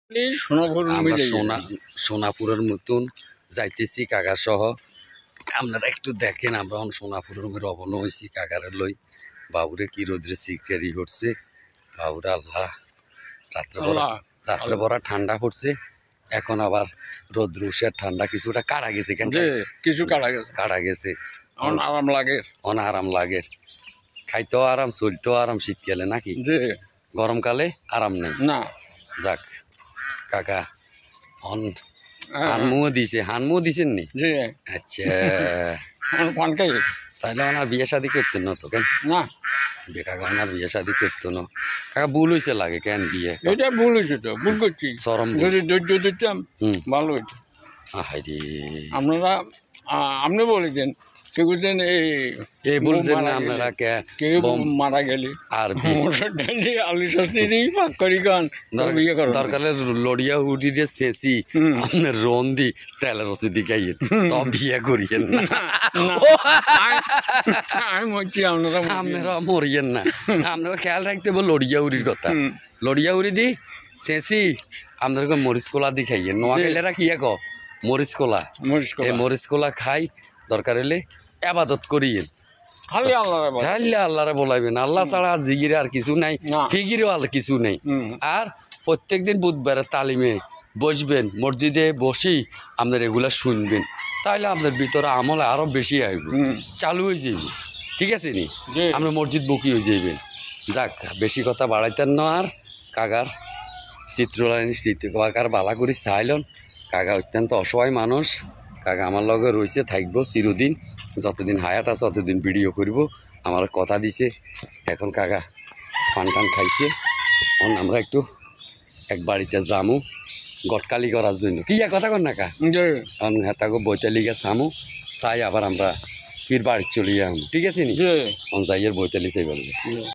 আমরা সোনাপুরের মতন যাইতেছি কাকা সহ। আপনারা একটু দেখেন, আমরা সোনাপুরের রবনা হয়েছি কাকারে লই। বাবুরে কি রোদ্রে সিকারি হচ্ছে বাবুরে, আল্লাহ রাত্রে ভরা ঠান্ডা পড়ছে। এখন আবার রোদ্র উষে ঠান্ডা কিছুটা কাটা গেছে, কেন কিছু কাটা গেছে, আরাম লাগে, আরাম লাগে। খাইতেও আরাম, চলতেও আরাম শীতকালে, নাকি গরমকালে আরাম নেই না। যাক কাকা হানমুও দিছেন নি? আচ্ছা, তাহলে ওনার বিয়ে শাদি করতেন না তো? কেন না কাকা ওনার বিয়ে শাদি করতো না? কাকা ভুল হয়েছে লাগে, কেন বিয়ে? এটা ভুল হয়েছে, তো ভুল করছি। চরম যদি ধৈর্য দিতাম ভালো হইতো। আপনারা আপনি বলেছেন কেউ এই বলছেন না আপনারা, কেউ মারা গেলে আর আলু সসনি দিয়ে পাক করি গান দরকারে লড়িয়া উঠিয়ে শেষি আপনার রন দি তেলের রসি দি খাইয়েন, তো বিয়ে করিয়েন না। আমি বলছি আপনারা মরিয়েন না, আপনাকে খেয়াল রাখতে বল লড়িয়া উড়ির কথা। লড়িয়া উড়ি দি শেষি আপনাদেরকে মরিচ কোলা দি খাইয়েন। নোয়াখালীরা কি এক মরিচ কোলা, এই মরিচ কোলা খাই দরকার হলে আবাদত করিয়েন, খালি আল্লাহরে বলাইবেন। আল্লাহ ছাড়া আর জিগিরে আর কিছু নাই, ফিগিরেও আর কিছু নেই। আর প্রত্যেকদিন বুধবারে তালিমে বসবেন, মসজিদে বসেই আপনার এগুলা শুনবেন, তাহলে আপনার ভিতরে আমল আরও বেশি আসবে, চালু হয়ে যাবে। ঠিক আছে নি? আমরা মসজিদ বুকি হয়ে যাইবেন। যাক, বেশি কথা বাড়াইতেন না। আর কাকার কাকার বালা করি চাইলেন। কাকা অত্যন্ত অসহায় মানুষ। কাকা আমার লগে রয়েছে, থাকবো চিরদিন, যতদিন হায়াত আছে ততদিন ভিডিও করব, আমার কথা দিছে। এখন কাকা পান টান খাইছে, এখন আমরা একটু এক বাড়িতে যামু গটকালি করার জন্য। কি কথা কর না কা? এখন তাকে বৈতালিকা চামু, চাই আবার আমরা ফির বাড়ি চলে যাবো। ঠিক আছে নি? যাইয়ের বৈতালি চাই বলবে।